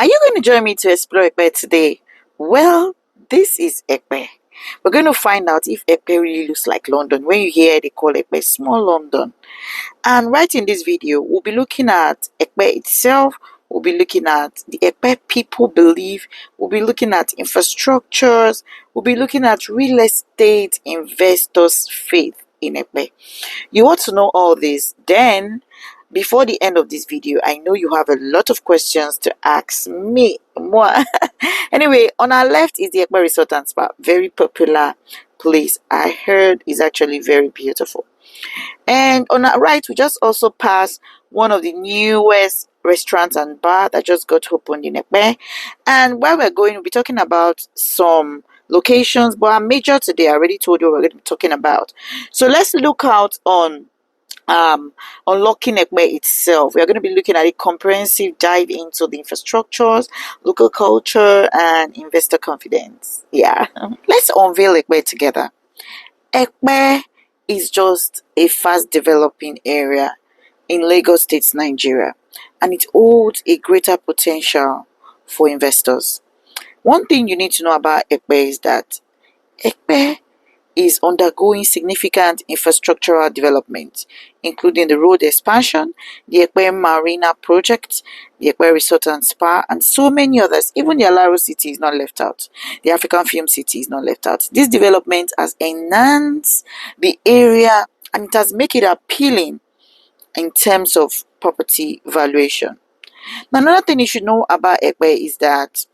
Are you going to join me to explore Ekpe today? Well, this is Ekpe. We're going to find out if Ekpe really looks like London. When you hear they call Ekpe small London. And right in this video, we'll be looking at Ekpe itself. We'll be looking at the Ekpe people believe. We'll be looking at infrastructures. We'll be looking at real estate investors' faith in Ekpe. You want to know all this? Then, before the end of this video, I know you have a lot of questions to ask me. Moi. Anyway, on our left is the Ekpe Resort and Spa. Very popular place. I heard is actually very beautiful. And on our right, we just also passed one of the newest restaurants and bar that just got opened in Ekpe. And while we're going, we'll be talking about some locations, but our major today, I already told you what we're going to be talking about. So let's look out on unlocking Ekpe itself. We are going to be looking at a comprehensive dive into the infrastructures, local culture, and investor confidence. Yeah. Let's unveil Ekpe together. Ekpe is just a fast developing area in Lagos State, Nigeria, and it holds a greater potential for investors. One thing you need to know about Ekpe is that Ekpe is undergoing significant infrastructural development, including the road expansion, the Ekpe Marina project, the Ekpe Resort and Spa, and so many others. Even the Alaro City is not left out. The African Film City is not left out. This development has enhanced the area and it has made it appealing in terms of property valuation. Now, another thing you should know about Ekpe is that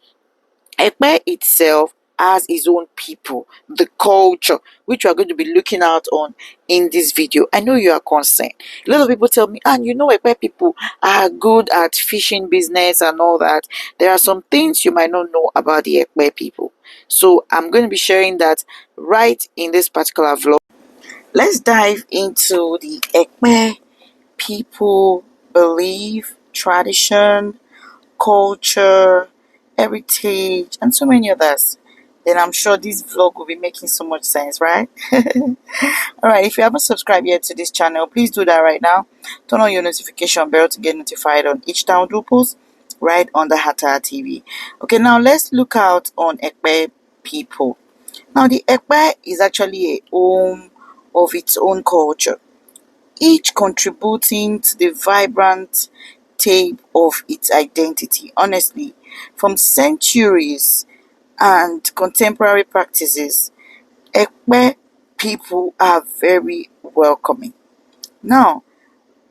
Ekpe itself has its own people, the culture, which we are going to be looking out on in this video. I know you are concerned. A lot of people tell me, and you know, Ekpe people are good at fishing business and all that. There are some things you might not know about the Ekpe people. So I'm going to be sharing that right in this particular vlog. Let's dive into the Ekpe people belief, tradition, culture, heritage, and so many others. Then I'm sure this vlog will be making so much sense, right? Alright, if you haven't subscribed yet to this channel, please do that right now. Turn on your notification bell to get notified on each download post right on the Hatta TV. Okay, now let's look out on Ekpe people. Now, the Ekpe is actually a home of its own culture, each contributing to the vibrant tape of its identity. Honestly, from centuries and contemporary practices, Ekpe people are very welcoming. Now,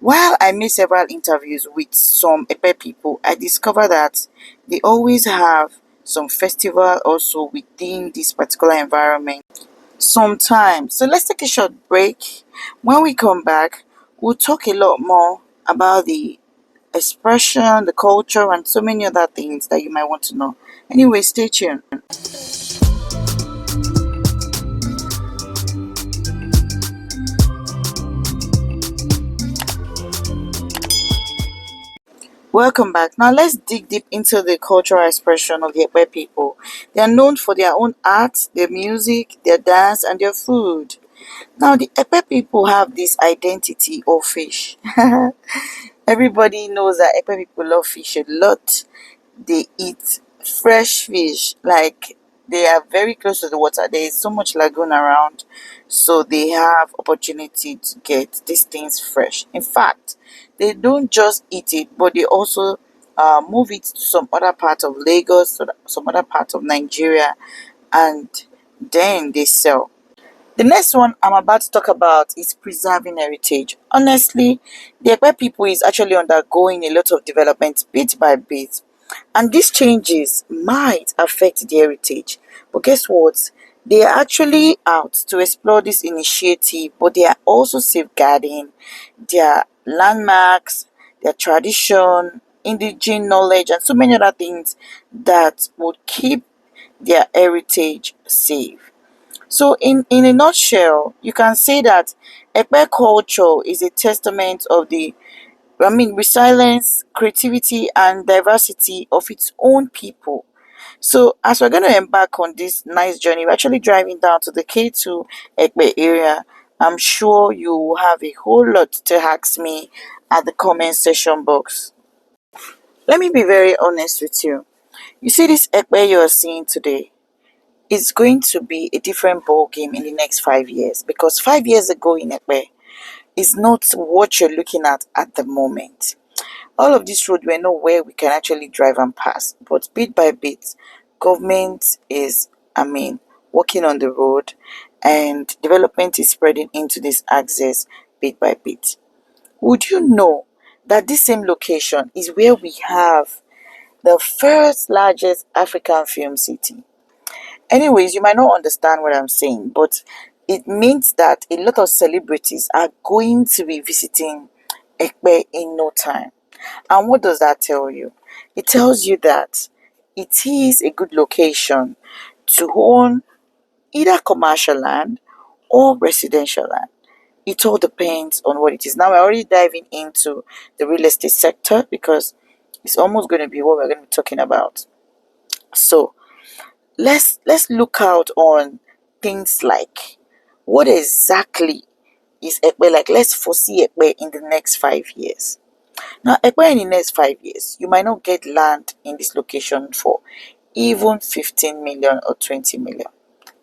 while I made several interviews with some Ekpe people, I discovered that they always have some festival also within this particular environment sometimes. So let's take a short break. When we come back, we'll talk a lot more about the expression, the culture, and so many other things that you might want to know. Anyway, stay tuned. Welcome back. Now let's dig deep into the cultural expression of the Ekpe people. They are known for their own art, their music, their dance, and their food. Now the Ekpe people have this identity of fish. Everybody knows that Ekpe people love fish a lot. They eat fresh fish, like they are very close to the water. There is so much lagoon around, so they have opportunity to get these things fresh. In fact, they don't just eat it, but they also move it to some other part of Lagos, or some other part of Nigeria, and then they sell. The next one I'm about to talk about is preserving heritage. Honestly, the Ekpe people is actually undergoing a lot of development bit by bit, and these changes might affect the heritage. But guess what? They are actually out to explore this initiative, but they are also safeguarding their landmarks, their tradition, indigenous knowledge, and so many other things that would keep their heritage safe. So in a nutshell, you can say that Ekpe culture is a testament of the resilience, creativity, and diversity of its own people. So as we're going to embark on this nice journey, we're actually driving down to the K2 Ekpe area. I'm sure you will have a whole lot to ask me at the comment section box. Let me be very honest with you. You see, this Ekpe you are seeing today is going to be a different ball game in the next 5 years, because 5 years ago in Ekpe is not what you're looking at the moment. All of this road were nowhere we can actually drive and pass, but bit by bit, government is, working on the road, and development is spreading into this access bit by bit. Would you know that this same location is where we have the first largest African film city? Anyways, you might not understand what I'm saying, but it means that a lot of celebrities are going to be visiting Ekpe in no time. And what does that tell you? It tells you that it is a good location to own either commercial land or residential land. It all depends on what it is. Now we're already diving into the real estate sector, because it's almost going to be what we're going to be talking about. So let's look out on things like, what exactly is Ekpe like? Let's foresee Ekpe in the next 5 years. Now, Ekpe in the next 5 years, you might not get land in this location for even 15 million or 20 million.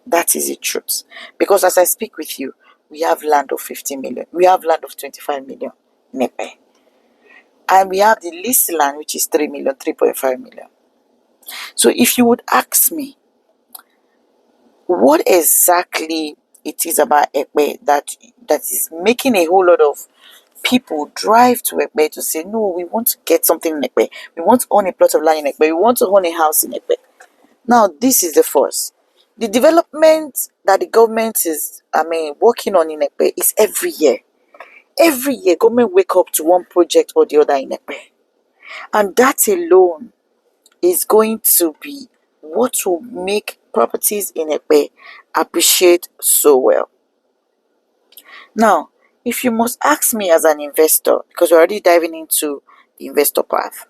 That is the truth. Because as I speak with you, we have land of 15 million. We have land of 25 million in Ekpe. And we have the leased land, which is 3 million, 3.5 million. So if you would ask me, what exactly it is about Ekpe that is making a whole lot of people drive to Ekpe to say, no, we want to get something in Ekpe. We want to own a plot of land in Ekpe. We want to own a house in Ekpe. Now, this is the first. The development that the government is, working on in Ekpe is every year. Every year, government wake up to one project or the other in Ekpe. And that alone is going to be what will make properties in Ekpe appreciate so well. Now, if you must ask me as an investor, because we're already diving into the investor path,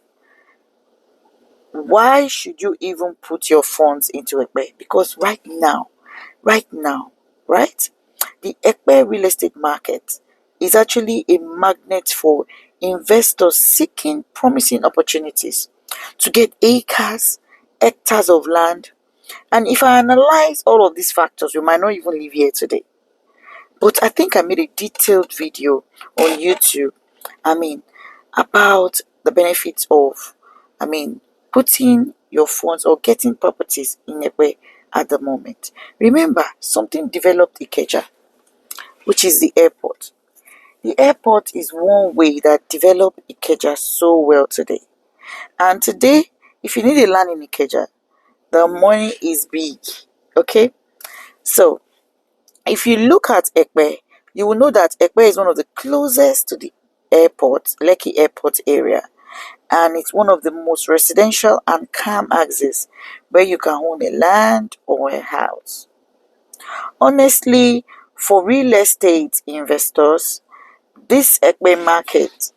why should you even put your funds into Ekpe? Because right now, right, the Ekpe real estate market is actually a magnet for investors seeking promising opportunities to get acres, hectares of land. And if I analyze all of these factors, we might not even live here today. But I think I made a detailed video on YouTube, about the benefits of, putting your funds or getting properties in Ekpe at the moment. Remember, something developed Ikeja, which is the airport. The airport is one way that developed Ikeja so well today. And today, if you need a land in Ikeja, the money is big. Okay? So, if you look at Ekpe, you will know that Ekpe is one of the closest to the airport, Lekki Airport area. And it's one of the most residential and calm access where you can own a land or a house. Honestly, for real estate investors, this Ekpe market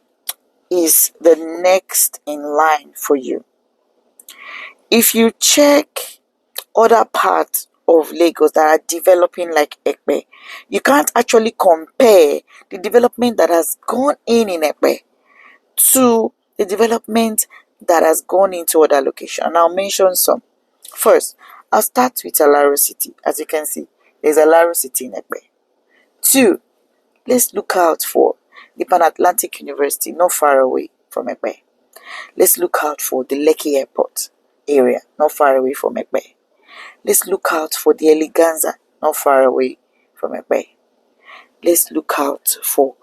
is the next in line for you. If you check other parts of Lagos that are developing like Ekpe, you can't actually compare the development that has gone in Ekpe to the development that has gone into other locations. And I'll mention some. First, I'll start with Alaro City. As you can see, there's Alaro City in Ekpe. Two, let's look out for the Pan Atlantic University, not far away from Ekpe. Let's look out for the Lekki Airport area, not far away from Ekpe. Let's look out for the Eleganza, not far away from Ekpe. Let's look out for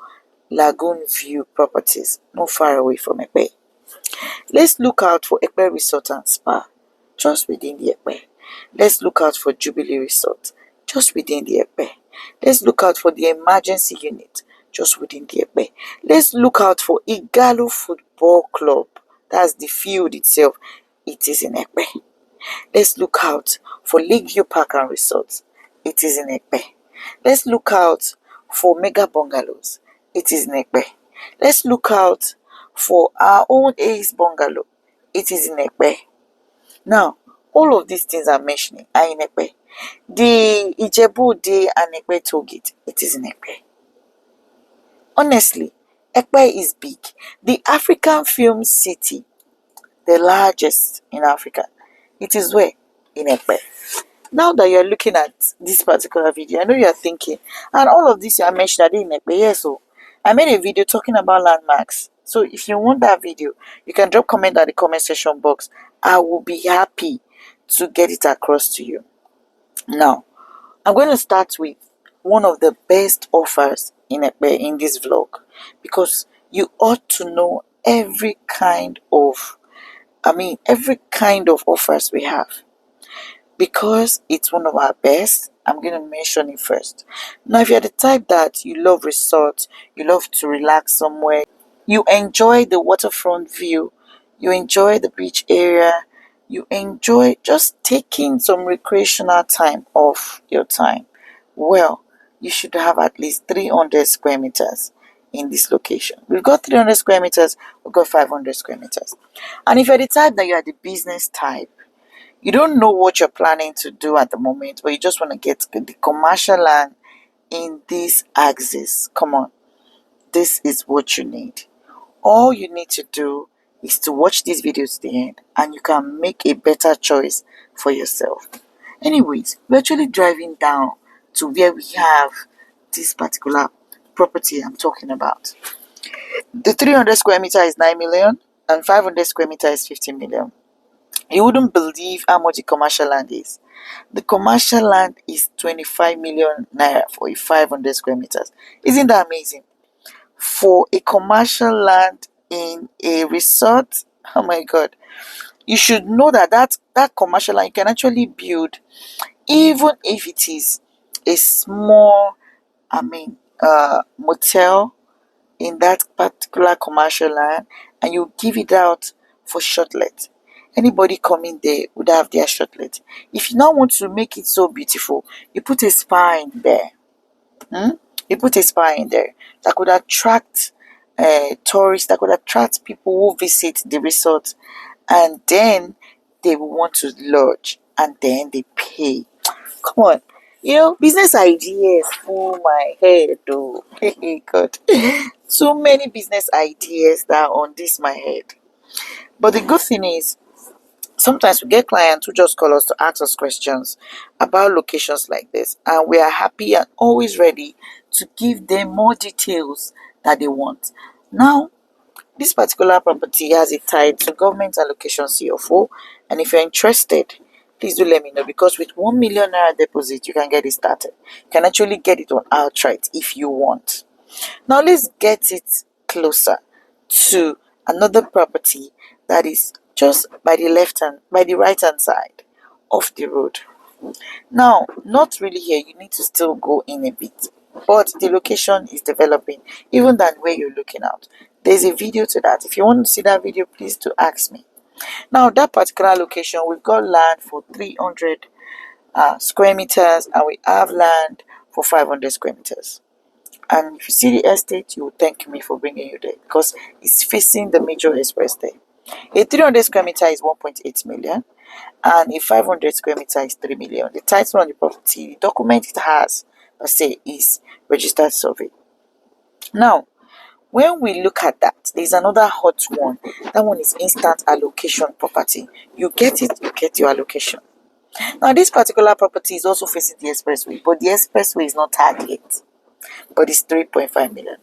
Lagoon View Properties, not far away from Ekpe. Let's look out for Ekpe Resort and Spa, just within the Ekpe. Let's look out for Jubilee Resort, just within the Ekpe. Let's look out for the emergency unit, just within the Ekpe. Let's look out for Igalo Football Club, that's the field itself, it is in Ekpe. Let's look out for Lakeview Park and Resort, it is in Ekpe. Let's look out for Mega Bungalows, it is in Ekpe. Let's look out for our own Ace Bungalow, it is in Ekpe. Now, all of these things I'm mentioning are in Ekpe. The Ijebu Ode and Ekpe toll gate, it is in Ekpe. Honestly, Ekpe is big. The African film city, the largest in Africa, It is where? In Ekpe. Now that you're looking at this particular video, I know you're thinking, and all of this you are mentioned in Ekpe. Yes, so I made a video talking about landmarks. So if you want that video, you can drop comment at the comment section box. I will be happy to get it across to you. Now, I'm going to start with one of the best offers in Ekpe in this vlog, because you ought to know every kind of offers we have. Because it's one of our best, I'm going to mention it first. Now, if you're the type that you love resorts, you love to relax somewhere, you enjoy the waterfront view, you enjoy the beach area, you enjoy just taking some recreational time off your time, well, you should have at least 300 square meters in this location. We've got 300 square meters, we've got 500 square meters. And if you're the type that you are the business type, you don't know what you're planning to do at the moment, but you just want to get the commercial land in this axis. Come on, this is what you need. All you need to do is to watch these videos to the end, and you can make a better choice for yourself. Anyways, we're actually driving down to where we have this particular property I'm talking about. The 300 square meter is 9 million and 500 square meter is 15 million. You wouldn't believe how much the commercial land is. The commercial land is 25 million naira for a 500 square meters. Isn't that amazing? For a commercial land in a resort, oh my god. You should know that commercial land you can actually build, even if it is a small, motel in that particular commercial land, and you give it out for shortlet. Anybody coming there would have their shortlet. If you now want to make it so beautiful, you put a spa in there. You put a spa in there that could attract tourists, that could attract people who visit the resort, and then they will want to lodge, and then they pay. Come on. Business ideas full my head though. God. So many business ideas that are on this my head. But the good thing is, sometimes we get clients who just call us to ask us questions about locations like this, and we are happy and always ready to give them more details that they want. Now, this particular property has a tie to government allocation CFO, and if you're interested, please do let me know, because with 1 million naira deposit, you can get it started. You can actually get it on outright if you want. Now, let's get it closer to another property that is just by the right hand side of the road. Now, not really here, you need to still go in a bit, but the location is developing even than where you're looking out. There's a video to that. If you want to see that video, please do ask me. Now, that particular location, we've got land for 300 square meters, and we have land for 500 square meters. And if you see the estate, you will thank me for bringing you there, because it's facing the major express there. A 300 square meter is 1.8 million, and a 500 square meter is 3 million. The title on the property, the document it has, per se, is registered survey. Now, when we look at that, there's another hot one. That one is instant allocation property. You get it, you get your allocation. Now, this particular property is also facing the expressway, but the expressway is not tagged yet. But it's 3.5 million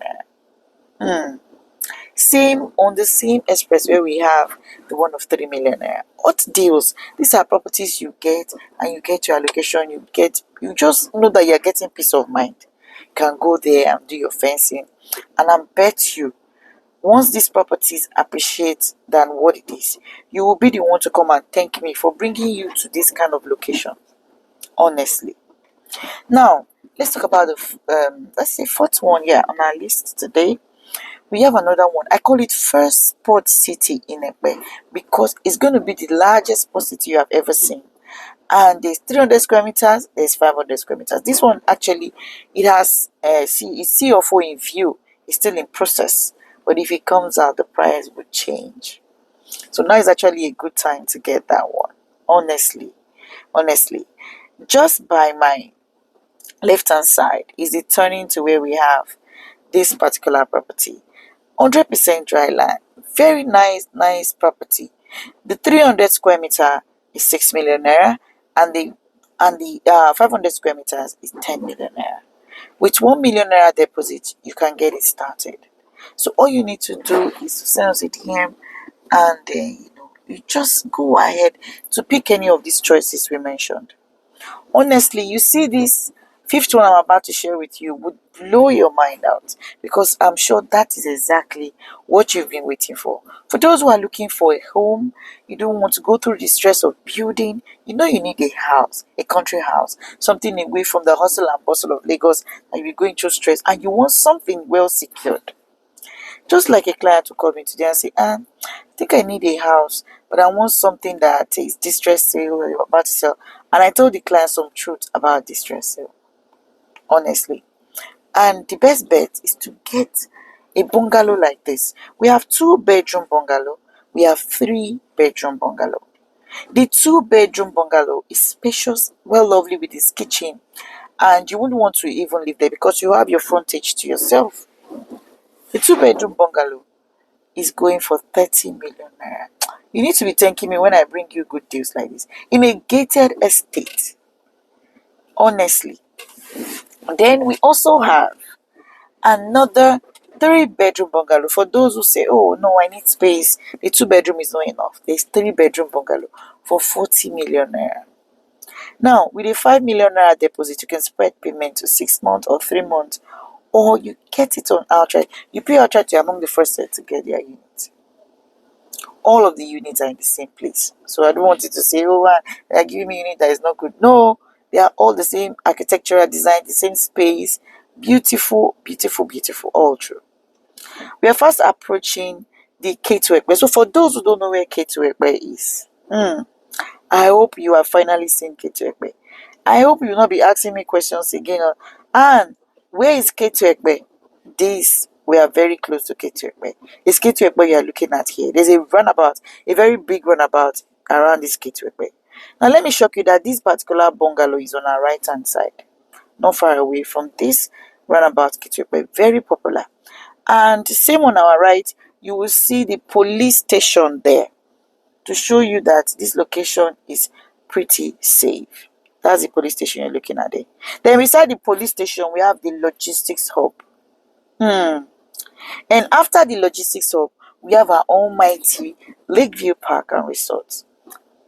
naira. Same on the same expressway, we have the one of 3 million naira. What deals? These are properties you get, and you get your allocation. You just know that you're getting peace of mind. You can go there and do your fencing, and I bet you, once these properties appreciate than what it is, you will be the one to come and thank me for bringing you to this kind of location. Honestly. Now, let's talk about the let's say fourth one here on our list today. We have another one. I call it First Sport City in Ekpe, because it's going to be the largest sport city you have ever seen. And there's 300 square meters, there's 500 square meters. This one actually, it has CFO in view. It's still in process, but if it comes out, the price would change. So now is actually a good time to get that one. Honestly, just by my left hand side is it turning to where we have this particular property. 100% dry land, very nice property. The 300 square meter is 6 million naira, and the 500 square meters is 10 million naira. With 1 million naira deposit, you can get it started. So all you need to do is to send us a DM, and you just go ahead to pick any of these choices we mentioned. Honestly, you see, this fifth one I'm about to share with you would blow your mind out, because I'm sure that is exactly what you've been waiting for. For those who are looking for a home, you don't want to go through the stress of building, you need a house, a country house, something away from the hustle and bustle of Lagos, and you're going through stress, and you want something well secured. Just like a client who called me today and say, I think I need a house, but I want something that is distress sale or you're about to sell. And I told the client some truth about distress sale, honestly. And the best bet is to get a bungalow like this. We have 2-bedroom bungalow. We have 3-bedroom bungalow. The 2-bedroom bungalow is spacious, well lovely with its kitchen. And you wouldn't want to even live there because you have your frontage to yourself. The 2-bedroom bungalow is going for 30 million naira. You need to be thanking me when I bring you good deals like this in a gated estate. Honestly. Then we also have another 3-bedroom bungalow. For those who say, oh no, I need space, the 2-bedroom is not enough. There's 3-bedroom bungalow for 40 million naira. Now, with a 5 million naira deposit, you can spread payment to 6 months or 3 months, or you get it on outright. You pay outright, you're among the first set to get their unit. All of the units are in the same place. So I don't want you to say, oh, they are giving me a unit that is not good. No, they are all the same architectural design, the same space. Beautiful, beautiful, beautiful, all true. We are fast approaching the K2 Ekpe. So for those who don't know where K2 Ekpe is, I hope you have finally seen K2 Ekpe. I hope you will not be asking me questions again. And where is K2 Ekpe? This, we are very close to K2 Ekpe. It's K2 Ekpe you are looking at here. There's a runabout, a very big runabout around this K2 Ekpe. Now let me shock you that this particular bungalow is on our right hand side, not far away from this runabout K2 Ekpe. Very popular. And same on our right, you will see the police station there, to show you that this location is pretty safe. That's the police station you're looking at there. Then beside the police station, we have the logistics hub. And after the logistics hub, we have our almighty Lakeview Park and Resort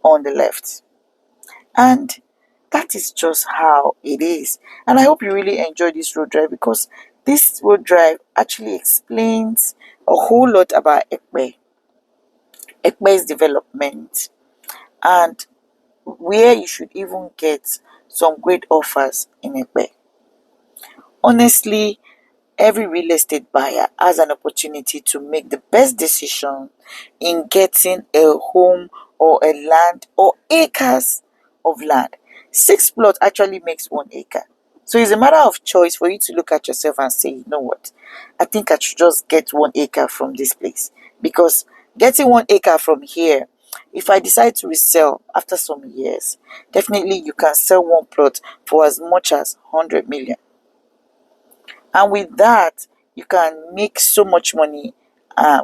on the left. And that is just how it is. And I hope you really enjoy this road drive, because this road drive actually explains a whole lot about Ekpe's development, and where you should even get some great offers in Ekpe. Honestly, every real estate buyer has an opportunity to make the best decision in getting a home or a land or acres of land. 6 plots actually makes 1 acre. So it's a matter of choice for you to look at yourself and say, you know what, I think I should just get 1 acre from this place. Because getting 1 acre from here, if I decide to resell after some years, definitely you can sell 1 plot for as much as 100 million. And with that, you can make so much money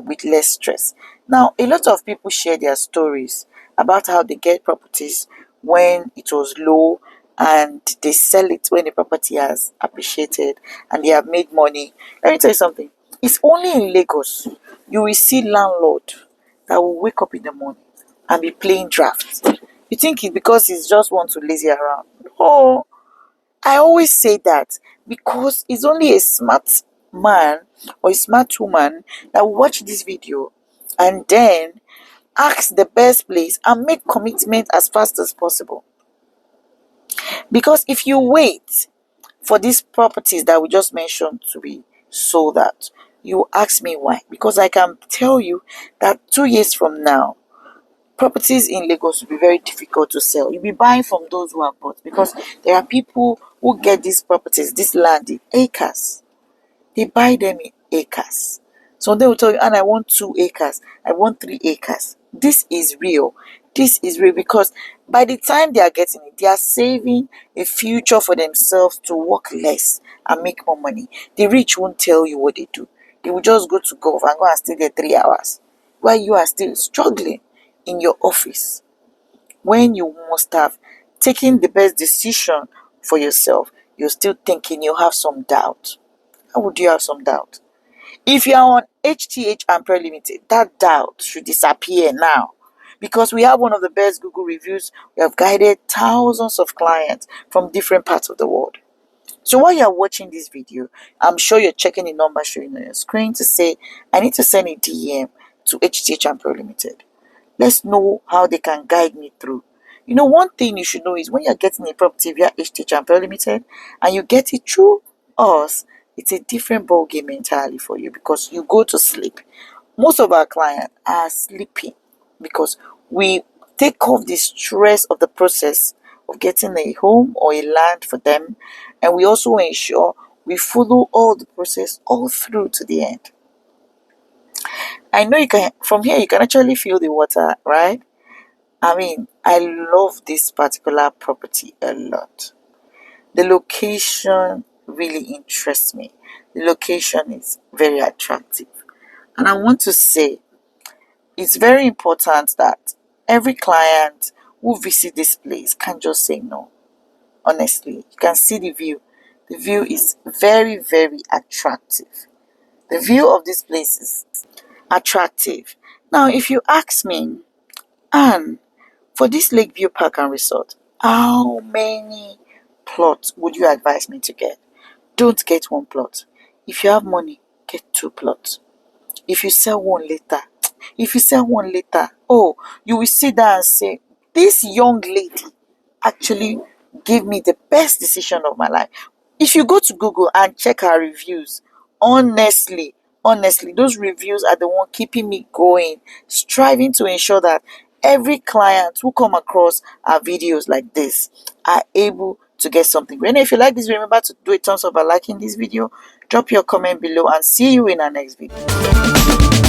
with less stress. Now, a lot of people share their stories about how they get properties when it was low, and they sell it when the property has appreciated and they have made money. Let me tell you something. It's only in Lagos you will see landlord that will wake up in the morning and be playing drafts. You think it's because he's just want to lazy around? Oh, I always say that because it's only a smart man or a smart woman that will watch this video and then ask the best place and make commitment as fast as possible. Because if you wait for these properties that we just mentioned to be sold out, you ask me why. Because I can tell you that 2 years from now, properties in Lagos will be very difficult to sell. You'll be buying from those who have bought, because there are people who get these properties, this land in acres. They buy them in acres. So they will tell you, and I want 2 acres, I want 3 acres. This is real. This is real, because by the time they are getting it, they are saving a future for themselves to work less and make more money. The rich won't tell you what they do. They will just go to golf and go and stay there 3 hours while you are still struggling in your office. when you must have taken the best decision for yourself, you're still thinking you have some doubt. How would you have some doubt? If you are on HTH Ampere Limited, that doubt should disappear now, because we have one of the best Google reviews. We have guided thousands of clients from different parts of the world. So while you're watching this video, I'm sure you're checking the number showing on your screen to say, I need to send a DM to HTH Ampere Limited. Let's know how they can guide me through. You know, one thing you should know is when you're getting a property via HTH Ampere Limited and you get it through us, it's a different ball game entirely for you, because you go to sleep. Most of our clients are sleeping because we take off the stress of the process of getting a home or a land for them, and we also ensure we follow all the process all through to the end. I know you can, from here you can actually feel the water, right? I mean, I love this particular property a lot. The location really interests me. The location is very attractive. And I want to say it's very important that every client who visit this place can't just say no. Honestly, you can see the view. The view is very, very attractive. The view of this place is attractive. Now, if you ask me, Anne, for this Lakeview Park and Resort, how many plots would you advise me to get? Don't get one plot. If you have money, get two plots. If you sell one later, oh, you will sit down and say, this young lady actually gave me the best decision of my life. If you go to Google and check her reviews, honestly, those reviews are the one keeping me going, striving to ensure that every client who come across our videos like this are able to get something. And if you like this, remember to do a thumbs up by liking this video, drop your comment below, and see you in our next video.